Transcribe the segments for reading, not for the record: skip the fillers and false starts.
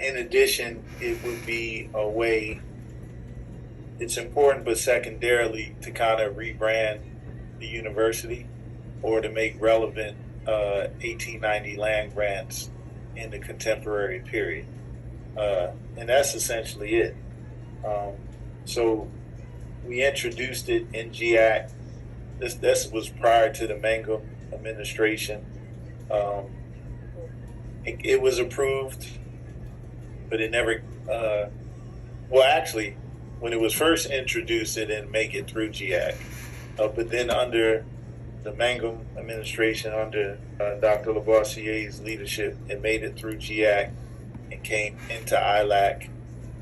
In addition, it would be a way, it's important, but secondarily, to kind of rebrand the university or to make relevant 1890 land grants in the contemporary period. And that's essentially it. So we introduced it in GAC. This was prior to the Mangum administration. It was approved, but it never, well, actually, when it was first introduced, it didn't make it through GAC. But then under the Mangum administration, under Dr. Lavoisier's leadership, it made it through GAC and came into Ilac.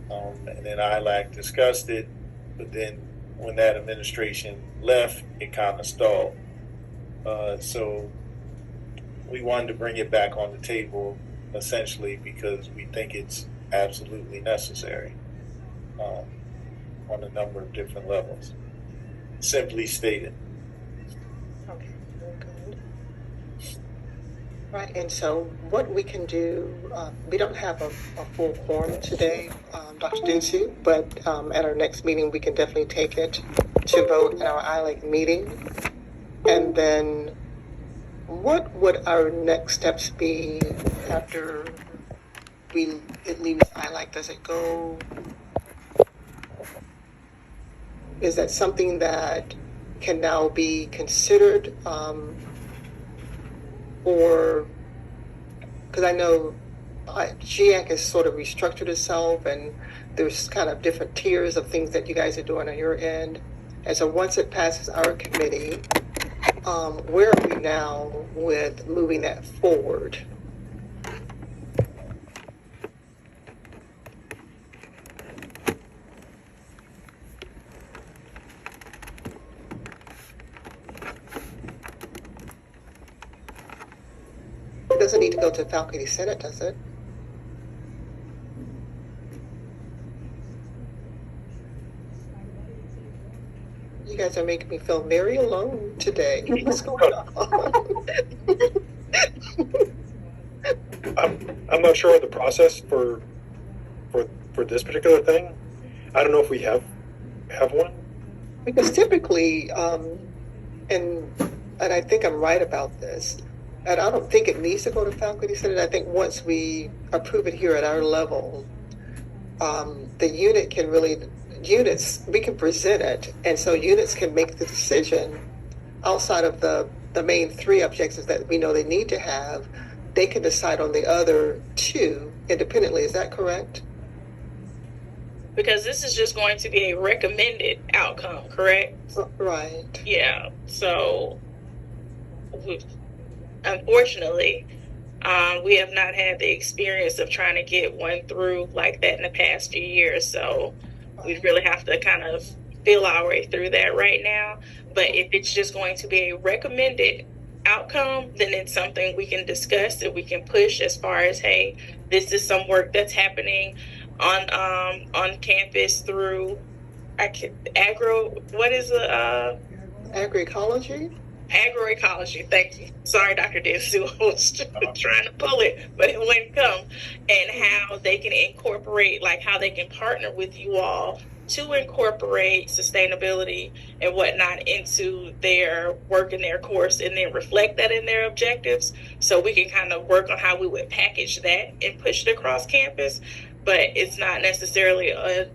And then Ilac discussed it, but then when that administration left, it kind of stalled. So we wanted to bring it back on the table, essentially because we think it's absolutely necessary on a number of different levels. Simply stated. Okay, very good. Right, and so what we can do, we don't have a full quorum today, Dr. Dinsu, but at our next meeting, we can definitely take it to vote in our ILAC meeting. And then what would our next steps be after it leaves ILAC? Does it go? Is that something that can now be considered, or because I know GIAC has sort of restructured itself, and there's kind of different tiers of things that you guys are doing on your end. And so once it passes our committee, where are we now with moving that forward? It doesn't need to go to faculty senate, does it? You guys are making me feel very alone today. What's going on? I'm not sure of the process for this particular thing. I don't know if we have one. Because typically, and I think I'm right about this, and I don't think it needs to go to faculty senate. I think once we approve it here at our level, the unit can we can present it, and so units can make the decision outside of the main three objectives that we know they need to have. They can decide on the other two independently. Is that correct? Because this is just going to be a recommended outcome, correct? Right. Yeah. So, unfortunately, we have not had the experience of trying to get one through like that in the past few years. So we really have to kind of feel our way through that right now. But if it's just going to be a recommended outcome, then it's something we can discuss and we can push as far as, hey, this is some work that's happening on campus through agroecology. Agroecology, thank you. Sorry, Dr. Dinsu, I was trying to pull it, but it wouldn't come. And how they can incorporate, like how they can partner with you all to incorporate sustainability and whatnot into their work and their course, and then reflect that in their objectives. So we can kind of work on how we would package that and push it across campus, but it's not necessarily a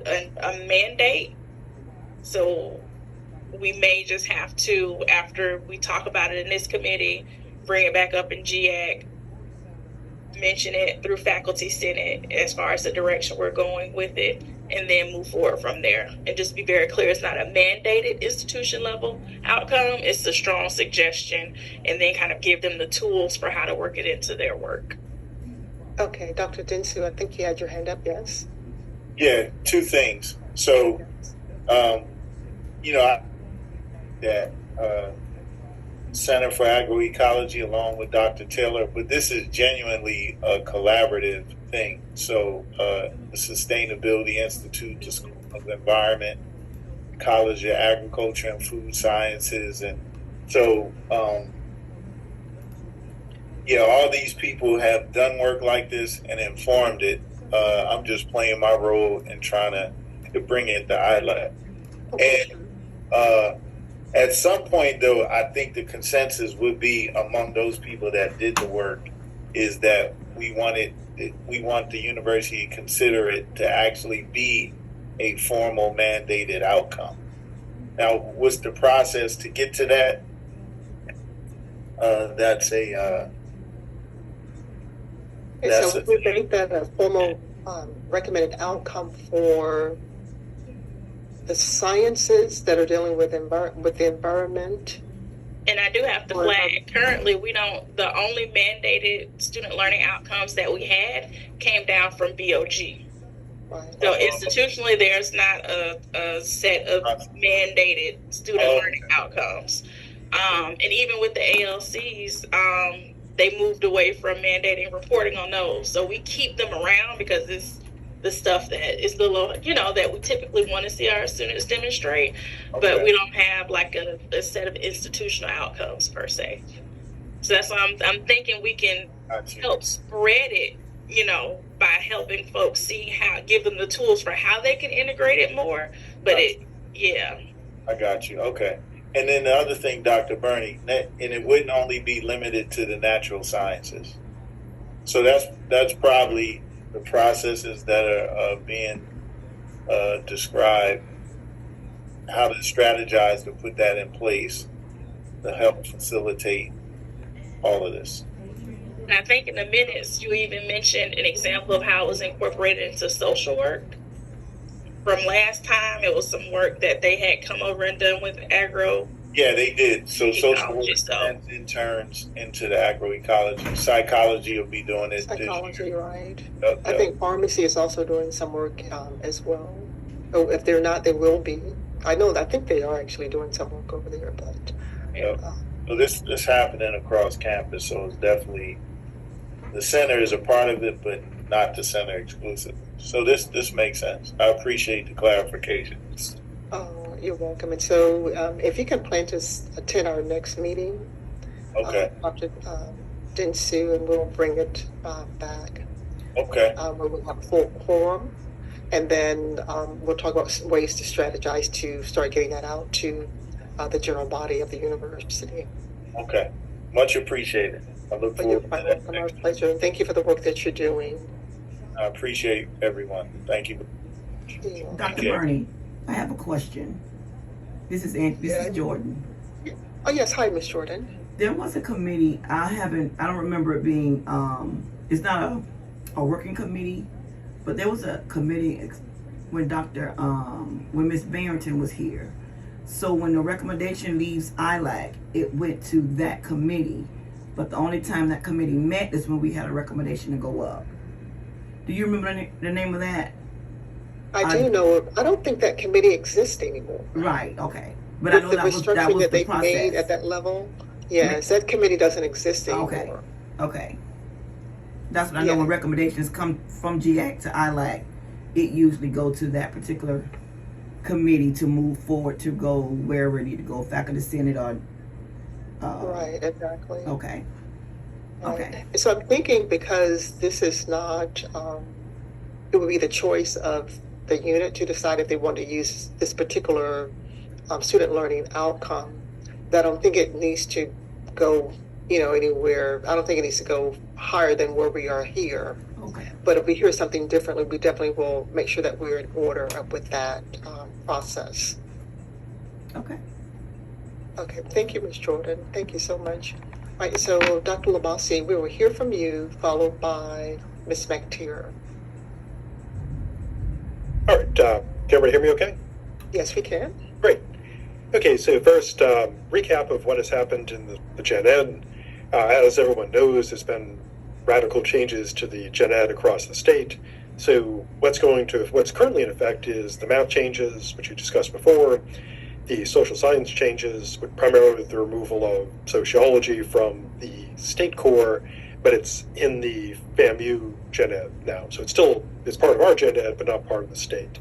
mandate. So we may just have to, after we talk about it in this committee, bring it back up in GAC, mention it through faculty senate as far as the direction we're going with it, and then move forward from there. And just be very clear, it's not a mandated institution level outcome, it's a strong suggestion, and then kind of give them the tools for how to work it into their work. Okay, Dr. Dinsu, I think you had your hand up, yes? Yeah, two things. So, that Center for Agroecology along with Dr. Taylor, but this is genuinely a collaborative thing. So the Sustainability Institute, the School of Environment, College of Agriculture and Food Sciences, and so all these people have done work like this and informed it, I'm just playing my role in trying to bring in the Ilac. Okay. And at some point, though, I think the consensus would be among those people that did the work is that we want the university to consider it to actually be a formal mandated outcome. Now, what's the process to get to that? That's a And that's so a we make that a formal recommended outcome for the sciences that are dealing with the environment. And I do have to flag, currently the only mandated student learning outcomes that we had came down from BOG. Right. So institutionally, there's not a set of mandated student learning outcomes. And even with the ALCs, they moved away from mandating reporting on those. So we keep them around because it's the stuff that is that we typically want to see our students demonstrate, but we don't have like a set of institutional outcomes per se. So that's why I'm thinking we can help spread it, by helping folks give them the tools for how they can integrate it more. But I got you. Okay. And then the other thing, Dr. Burney, and it wouldn't only be limited to the natural sciences. So that's probably the processes that are being described, how to strategize to put that in place to help facilitate all of this. And I think in the minutes you even mentioned an example of how it was incorporated into social work. From last time, it was some work that they had come over and done with agro. Yeah, they did. So social work sends interns into the agroecology. Psychology will be doing it. Psychology, right. I think pharmacy is also doing some work as well. Oh, if they're not, they will be. I think they are actually doing some work over there, but. So this happening across campus, so it's definitely, the center is a part of it, but not the center exclusively. So this makes sense. I appreciate the clarifications. Oh, you're welcome. And so if you can plan to attend our next meeting, okay, Dr. Dentsu, and we'll bring it back. Okay. We will have a full quorum, and then we'll talk about ways to strategize to start getting that out to the general body of the university. Okay. Much appreciated. I look forward to that. Our pleasure, and thank you for the work that you're doing. I appreciate everyone. Thank you. Dr. Burney, I have a question. This is Jordan. Oh yes, hi, Miss Jordan. There was a committee. I don't remember it being. It's not a working committee, but there was a committee when when Miss Barrington was here. So when the recommendation leaves ILAC, it went to that committee. But the only time that committee met is when we had a recommendation to go up. Do you remember the name of that? I do know. I don't think that committee exists anymore. Right. Okay. But I know that was that they process. made at that level. Yes, that committee doesn't exist anymore. Okay. That's what I know. When recommendations come from GAC to ILAC, it usually go to that particular committee to move forward to go wherever it need to go, faculty senate or. Right. Exactly. Okay. Okay. So I'm thinking, because this is not, it would be the choice of the unit to decide if they want to use this particular student learning outcome. That I don't think it needs to go, anywhere. I don't think it needs to go higher than where we are here. Okay. But if we hear something differently, we definitely will make sure that we're in order with that process. Okay. Okay. Thank you, Ms. Jordan. Thank you so much. All right, so Dr. Labasi, we will hear from you, followed by Ms. McTeer. All right, can everybody hear me okay? Yes, we can. Great. Okay, so first, recap of what has happened in the Gen Ed. As everyone knows, there's been radical changes to the Gen Ed across the state. So what's currently in effect is the math changes, which we discussed before, the social science changes, with primarily the removal of sociology from the state core, but it's in the FAMU Gen Ed now. So it's part of our Gen Ed, but not part of the state.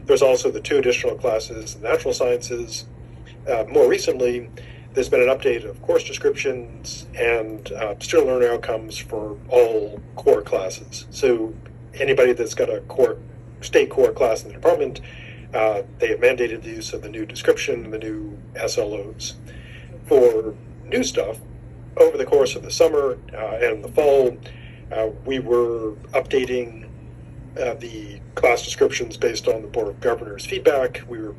There's also the 2 additional classes in natural sciences. More recently, there's been an update of course descriptions and student learning outcomes for all core classes. So anybody that's got a state core class in the department, they have mandated the use of the new description and the new SLOs. For new stuff, over the course of the summer and the fall, we were updating the class descriptions based on the Board of Governors' feedback. The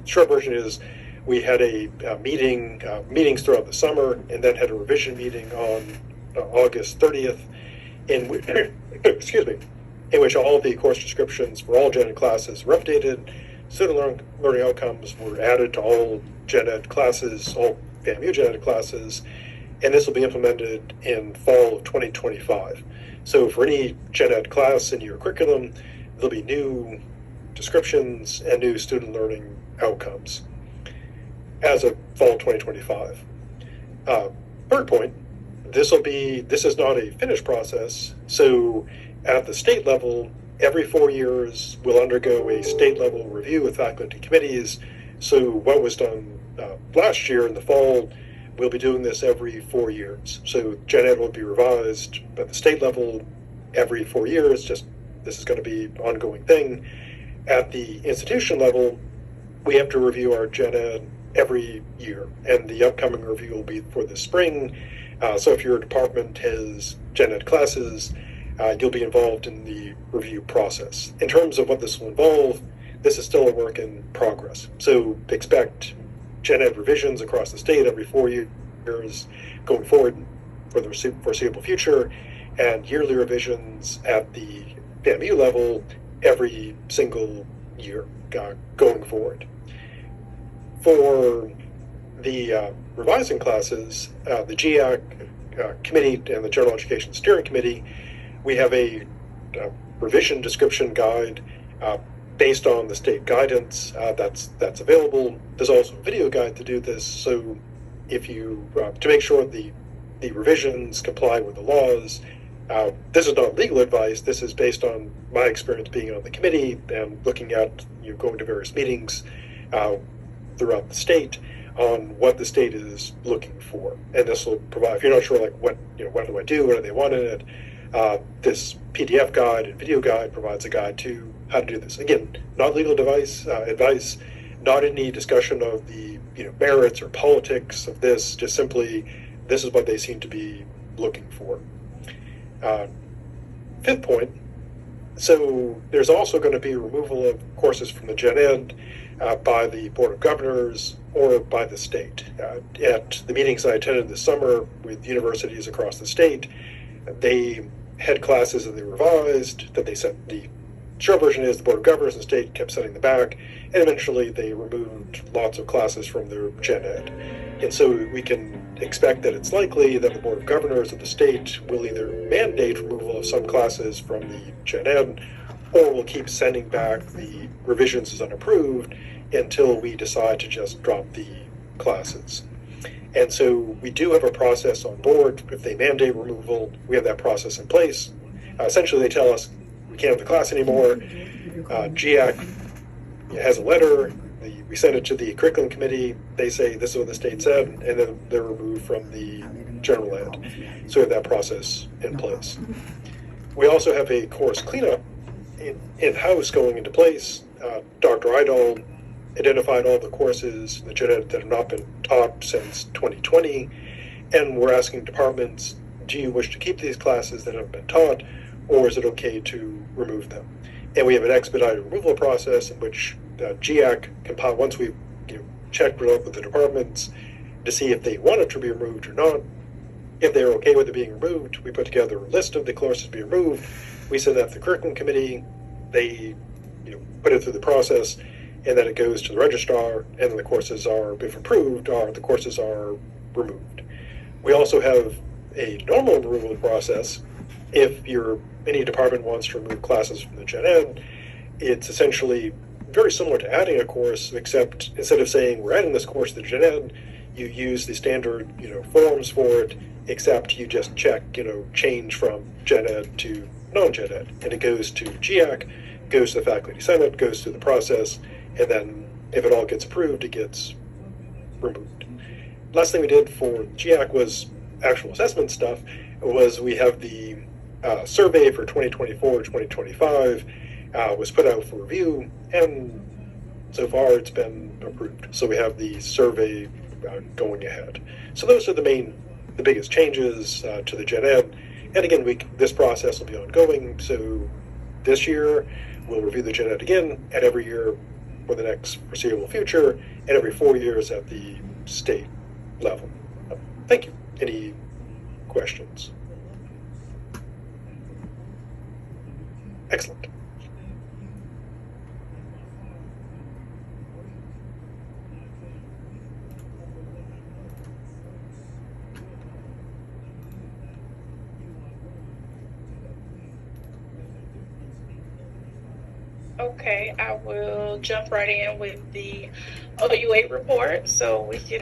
short version is we had a meetings throughout the summer, and then had a revision meeting on August 30th, in which all of the course descriptions for all gen ed classes were updated. Student learning outcomes were added to all gen ed classes, all FAMU gen ed classes, and this will be implemented in fall of 2025. So for any gen ed class in your curriculum, there'll be new descriptions and new student learning outcomes as of fall 2025. Third point, this is not a finished process. So at the state level, every 4 years we'll undergo a state level review with faculty committees. So what was done last year in the fall, we'll be doing this every 4 years. So Gen Ed will be revised at the state level every 4 years. Just this is going to be an ongoing thing. At the institution level, we have to review our Gen Ed every year, and the upcoming review will be for the spring. So if your department has Gen Ed classes, you'll be involved in the review process. In terms of what this will involve, this is still a work in progress. So expect Gen Ed revisions across the state every 4 years going forward for the foreseeable future, and yearly revisions at the FAMU level every single year going forward. For the revising classes, the GIAC committee and the General Education Steering Committee, we have a revision description guide based on the state guidance that's available. There's also a video guide to do this. So if you to make sure the revisions comply with the laws, this is not legal advice. This is based on my experience being on the committee and looking at going to various meetings throughout the state on what the state is looking for. And this will provide, if you're not sure, like what do I do, what do they want in it, this PDF guide and video guide provides a guide to how to do this. Again, not legal advice, not any discussion of the merits or politics of this, just simply this is what they seem to be looking for. Fifth point, so there's also going to be removal of courses from the Gen Ed by the Board of Governors or by the state. At the meetings I attended this summer with universities across the state, they had classes that they revised, that they sent. The short version is the Board of Governors and the state kept sending them back, and eventually they removed lots of classes from their Gen Ed. And so we can expect that it's likely that the Board of Governors of the state will either mandate removal of some classes from the Gen Ed, or will keep sending back the revisions as unapproved until we decide to just drop the classes. And so we do have a process on board. If they mandate removal, we have that process in place. Essentially, they tell us we can't have the class anymore. GIAC has a letter. We send it to the curriculum committee. They say this is what the state said, and then they're removed from the general ed. So we have that process in place. We also have a course cleanup in-house going into place. Dr. Idol identified all the courses in the Gen Ed that have not been taught since 2020, and we're asking departments, do you wish to keep these classes that have been taught, or is it okay to remove them? And we have an expedited removal process in which GIAC compile, once we've checked it up with the departments to see if they want it to be removed or not. If they're okay with it being removed, we put together a list of the courses to be removed. We send that to the curriculum committee. They put it through the process, and then it goes to the registrar, and then the courses are, if approved, the courses are removed. We also have a normal removal process. If any department wants to remove classes from the Gen Ed, it's essentially very similar to adding a course, except instead of saying we're adding this course to the Gen Ed, you use the standard forms for it, except you just check change from Gen Ed to non-Gen Ed, and it goes to GIAC, goes to the faculty senate, goes through the process, and then if it all gets approved, it gets removed. Last thing we did for GIAC was actual assessment stuff. Was we have the survey for 2024-2025 was put out for review, and so far it's been approved. So we have the survey going ahead. So those are the biggest changes to the Gen Ed. And again, this process will be ongoing. So this year we'll review the Gen Ed again, and every year for the next foreseeable future, and every 4 years at the state level. Thank you. Any questions? Excellent. Okay, I will jump right in with the OUA report so we can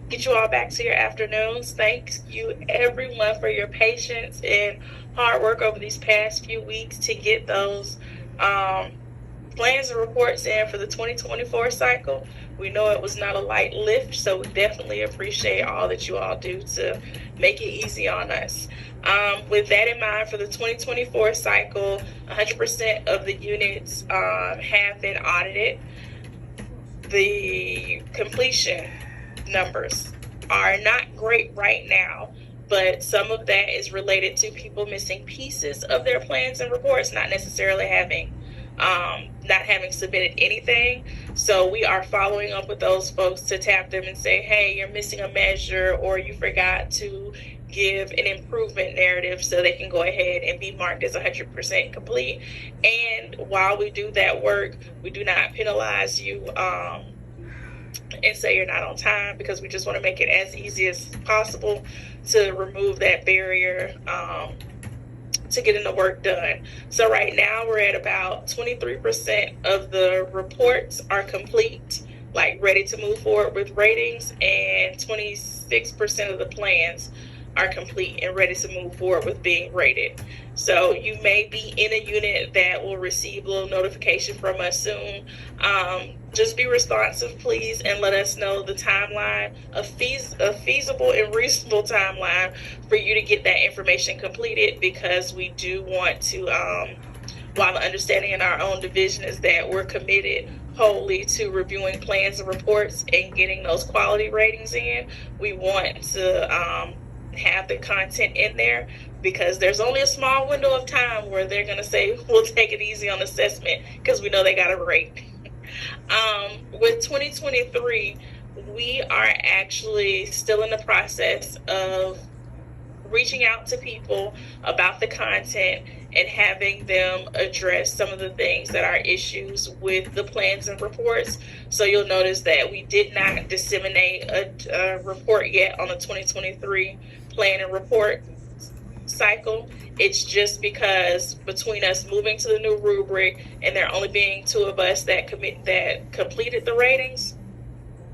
get you all back to your afternoons. Thank you everyone for your patience and hard work over these past few weeks to get those plans and reports in for the 2024 cycle. We know it was not a light lift, so we definitely appreciate all that you all do to make it easy on us. With that in mind, for the 2024 cycle, 100% of the units have been audited. The completion numbers are not great right now, but some of that is related to people missing pieces of their plans and reports, not necessarily having submitted anything. So we are following up with those folks to tap them and say, hey, you're missing a measure, or you forgot to give an improvement narrative, so they can go ahead and be marked as 100% complete. And while we do that work, we do not penalize you and say you're not on time, because we just want to make it as easy as possible to remove that barrier to getting the work done. So right now we're at about 23% of the reports are complete, like ready to move forward with ratings, and 26% of the plans are complete and ready to move forward with being rated. So you may be in a unit that will receive a little notification from us soon. Just be responsive, please, and let us know the timeline, a feasible and reasonable timeline for you to get that information completed, because we do want to, while the understanding in our own division is that we're committed wholly to reviewing plans and reports and getting those quality ratings in, we want to have the content in there, because there's only a small window of time where they're going to say, we'll take it easy on assessment because we know they got a rate. With 2023, we are actually still in the process of reaching out to people about the content and having them address some of the things that are issues with the plans and reports. So you'll notice that we did not disseminate a report yet on the 2023 plan and report cycle. It's just because between us moving to the new rubric and there only being 2 of us that completed the ratings,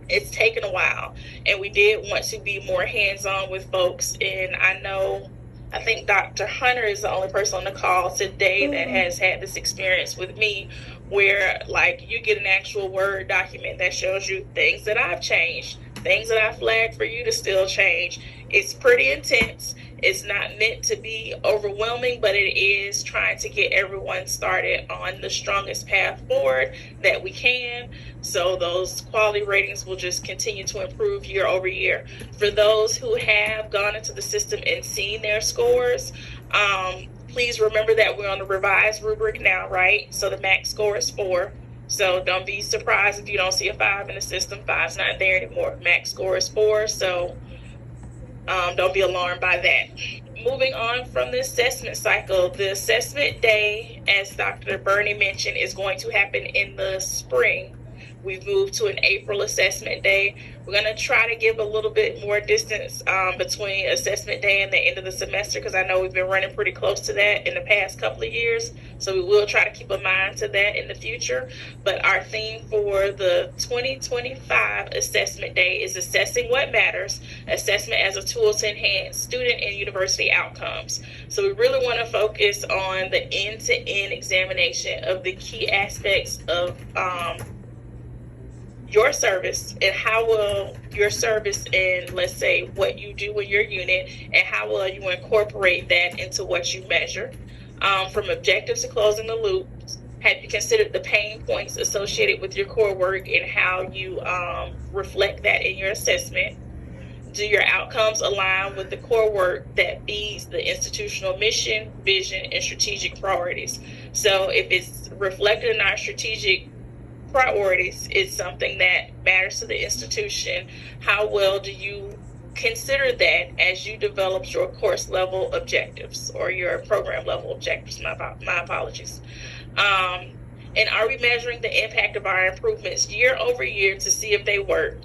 it's taken a while, and we did want to be more hands-on with folks. And I think Dr. Hunter is the only person on the call today that has had this experience with me, where like you get an actual Word document that shows you things that I've changed, things that I flagged for you to still change. It's pretty intense. It's not meant to be overwhelming, but it is trying to get everyone started on the strongest path forward that we can. So those quality ratings will just continue to improve year over year. For those who have gone into the system and seen their scores, please remember that we're on the revised rubric now, right? So the max score is 4. So don't be surprised if you don't see a 5 in the system. 5's not there anymore. Max score is 4. So don't be alarmed by that. Moving on from the assessment cycle, the assessment day, as Dr. Burney mentioned, is going to happen in the spring. We've moved to an April assessment day. We're going to try to give a little bit more distance between assessment day and the end of the semester, because I know we've been running pretty close to that in the past couple of years. So we will try to keep a mind to that in the future. But our theme for the 2025 assessment day is assessing what matters, assessment as a tool to enhance student and university outcomes. So we really want to focus on the end-to-end examination of the key aspects of your service and how will your service in, let's say, what you do in your unit, and how will you incorporate that into what you measure. From objectives to closing the loop, have you considered the pain points associated with your core work and how you reflect that in your assessment? Do your outcomes align with the core work that feeds the institutional mission, vision, and strategic priorities? So if it's reflected in our strategic priorities, it's something that matters to the institution, how well do you consider that as you develop your course level objectives or your program level objectives? My apologies. And are we measuring the impact of our improvements year over year to see if they work,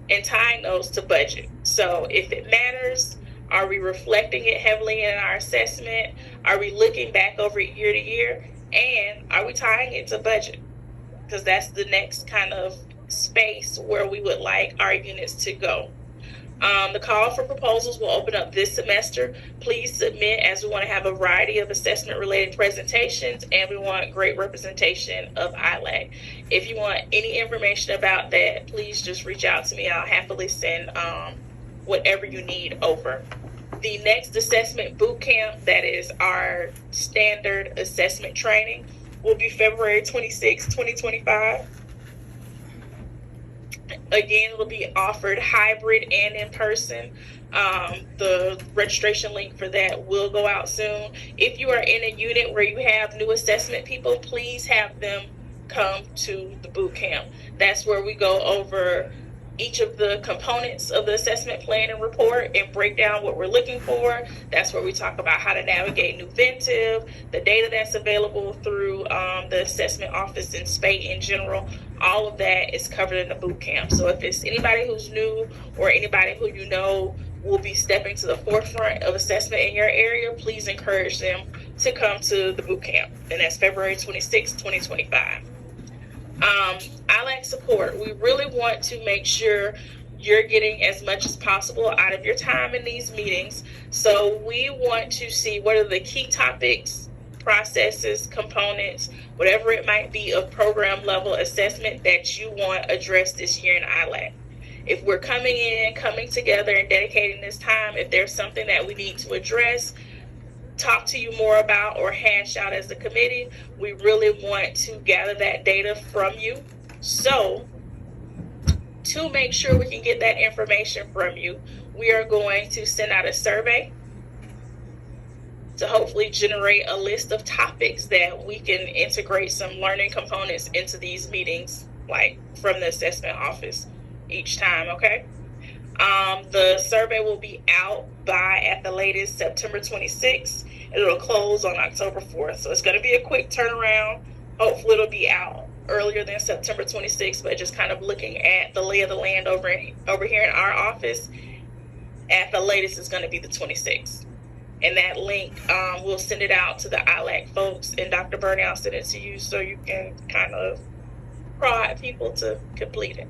and tying those to budget? So if it matters, are we reflecting it heavily in our assessment? Are we looking back over it year to year? And are we tying it to budget? Because that's the next kind of space where we would like our units to go. The call for proposals will open up this semester. Please submit, as we want to have a variety of assessment related presentations, and we want great representation of Ilac. If you want any information about that, please just reach out to me. I'll happily send whatever you need over. The next assessment boot camp, that is our standard assessment training, will be February 26, 2025. Again, it'll be offered hybrid and in person. The registration link for that will go out soon. If you are in a unit where you have new assessment people, please have them come to the boot camp. That's where we go over each of the components of the assessment plan and report and break down what we're looking for. That's where we talk about how to navigate Nuventive, the data that's available through the assessment office and SPATE in general. All of that is covered in the boot camp. So if it's anybody who's new or anybody who you know will be stepping to the forefront of assessment in your area, please encourage them to come to the boot camp. And that's February 26, 2025. Ilac support. We really want to make sure you're getting as much as possible out of your time in these meetings. So we want to see what are the key topics, processes, components, whatever it might be of program level assessment that you want addressed this year in Ilac. If we're coming together and dedicating this time, if there's something that we need to address, talk to you more about, or hash out as a committee, we really want to gather that data from you. So to make sure we can get that information from you, we are going to send out a survey to hopefully generate a list of topics that we can integrate some learning components into these meetings, like from the assessment office each time, okay? The survey will be out by, at the latest, September 26th. It'll close on October 4th. So it's going to be a quick turnaround. Hopefully it'll be out earlier than September 26th, but just kind of looking at the lay of the land over here in our office, at the latest is going to be the 26th. And that link, we'll send it out to the Ilac folks, and Dr. Burney, I'll send it to you so you can kind of prod people to complete it.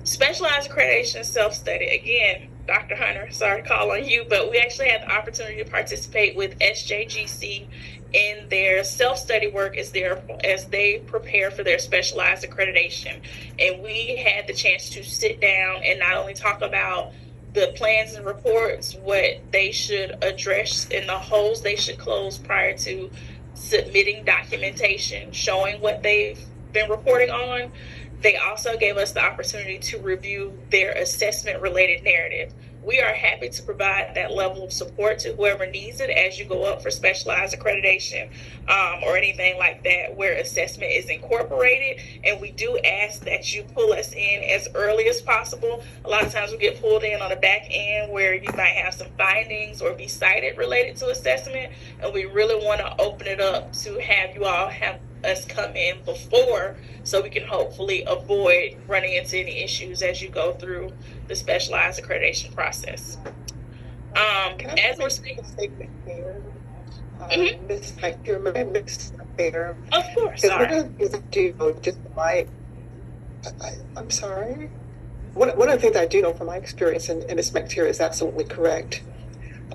Specialized accreditation self-study. Again, Dr. Hunter, sorry to call on you, but we actually had the opportunity to participate with SJGC in their self-study work as they prepare for their specialized accreditation. And we had the chance to sit down and not only talk about the plans and reports, what they should address and the holes they should close prior to submitting documentation showing what they've been reporting on. They also gave us the opportunity to review their assessment related narrative. We are happy to provide that level of support to whoever needs it as you go up for specialized accreditation or anything like that where assessment is incorporated. And we do ask that you pull us in as early as possible. A lot of times we get pulled in on the back end where you might have some findings or be cited related to assessment. And we really want to open it up to have you all have us come in before, so we can hopefully avoid running into any issues as you go through the specialized accreditation process. As we're speaking, here, Mhm. Miss there. Of course, One sorry. of the things I do, just like, I'm sorry. One of the things I do know from my experience, and Ms. McTeer is absolutely correct.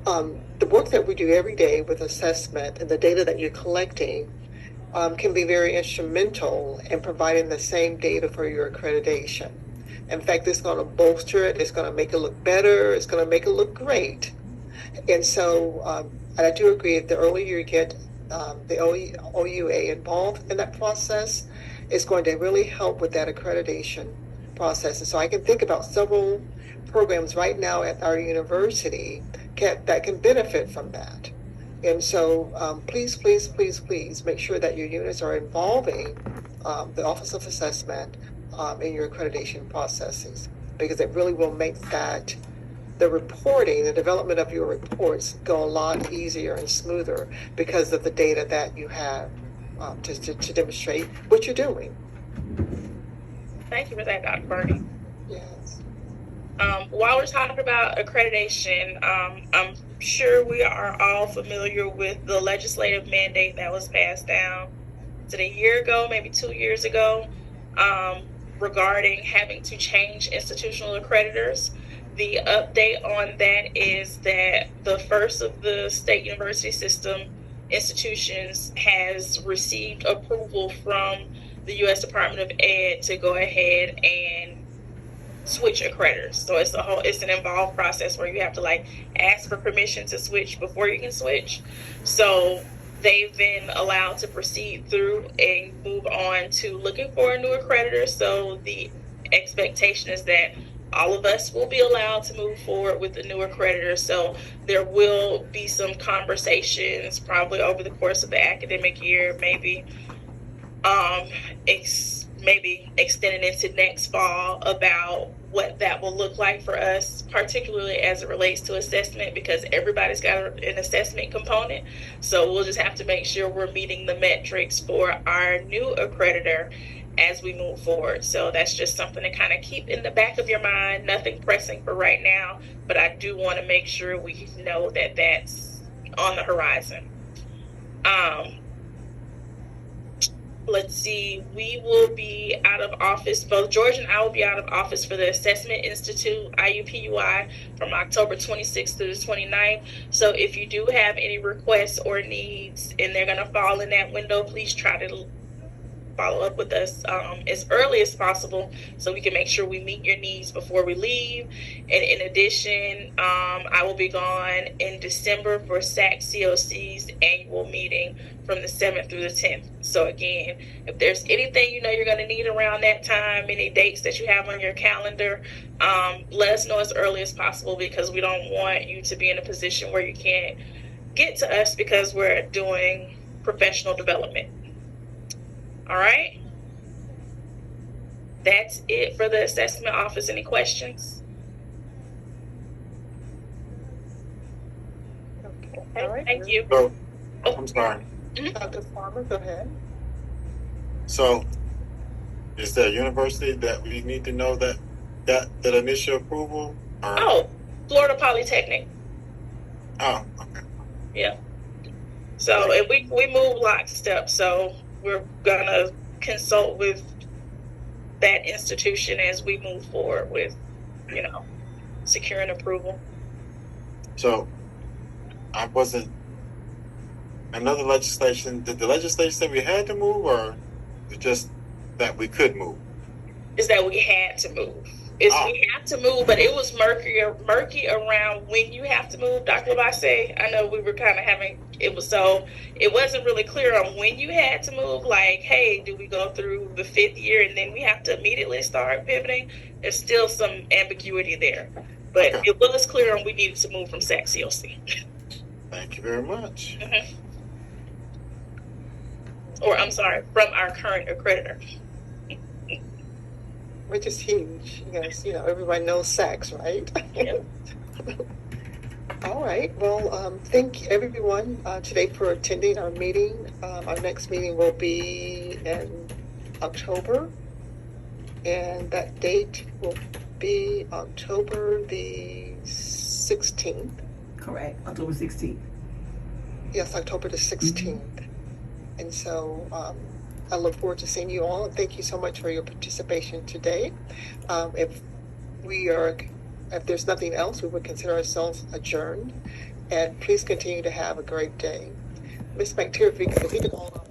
The work that we do every day with assessment and the data that you're collecting can be very instrumental in providing the same data for your accreditation. In fact, it's going to bolster it. It's going to make it look better. It's going to make it look great. And so, and I do agree that the earlier you get the OUA involved in that process, it's going to really help with that accreditation process. And so I can think about several programs right now at our university that can benefit from that. And so please, please, please, please make sure that your units are involving the Office of Assessment in your accreditation processes, because it really will make that the reporting, the development of your reports go a lot easier and smoother because of the data that you have to demonstrate what you're doing. Thank you for that, Dr. Bernie. Yes. While we're talking about accreditation, I'm sure we are all familiar with the legislative mandate that was passed down a year ago, maybe 2 years ago, regarding having to change institutional accreditors. The update on that is that the first of the state university system institutions has received approval from the U.S. Department of Ed to go ahead and switch accreditors. So it's an involved process where you have to ask for permission to switch before you can switch. So they've been allowed to proceed through and move on to looking for a new accreditor. So the expectation is that all of us will be allowed to move forward with the new accreditor. So there will be some conversations probably over the course of the academic year, maybe extending into next fall, about what that will look like for us, particularly as it relates to assessment, because everybody's got an assessment component. So we'll just have to make sure we're meeting the metrics for our new accreditor as we move forward. So that's just something to kind of keep in the back of your mind. Nothing pressing for right now, but I do want to make sure we know that that's on the horizon. Let's see, we will be out of office, both George and I will be out of office for the Assessment Institute, IUPUI, from October 26th through the 29th. So if you do have any requests or needs and they're going to fall in that window, please try to follow up with us as early as possible so we can make sure we meet your needs before we leave. And in addition, I will be gone in December for SAC COC's annual meeting from the 7th through the 10th. So again, if there's anything you're going to need around that time, any dates that you have on your calendar, let us know as early as possible, because we don't want you to be in a position where you can't get to us because we're doing professional development. All right. That's it for the assessment office. Any questions? Okay. All right. Thank you. Oh, I'm sorry. Dr. Farmer, go ahead. So, is there a university that we need to know that got that initial approval? Or? Oh, Florida Polytechnic. Oh, okay. Yeah. So, and we move lockstep. So we're gonna consult with that institution as we move forward with, securing approval. So, I wasn't. Another legislation. Did the legislation say we had to move, or just that we could move? Is that we had to move. We have to move, but it was murky around when you have to move, Dr. Labase. I know we were kind of it wasn't really clear on when you had to move, hey, do we go through the 5th year and then we have to immediately start pivoting? There's still some ambiguity there, but okay. It was clear on we needed to move from SAC COC. Thank you very much. Mm-hmm. Or I'm sorry, from our current accreditor. Which is huge. Yes, everybody knows SACs, right? Yep. All right. Well, thank everyone today for attending our meeting. Our next meeting will be in October, and that date will be October the 16th. Correct, October 16th. Yes, October the 16th. Mm-hmm. And so I look forward to seeing you all. Thank you so much for your participation today. If there's nothing else, we would consider ourselves adjourned. And please continue to have a great day. Ms. McTeer, if you could hold on.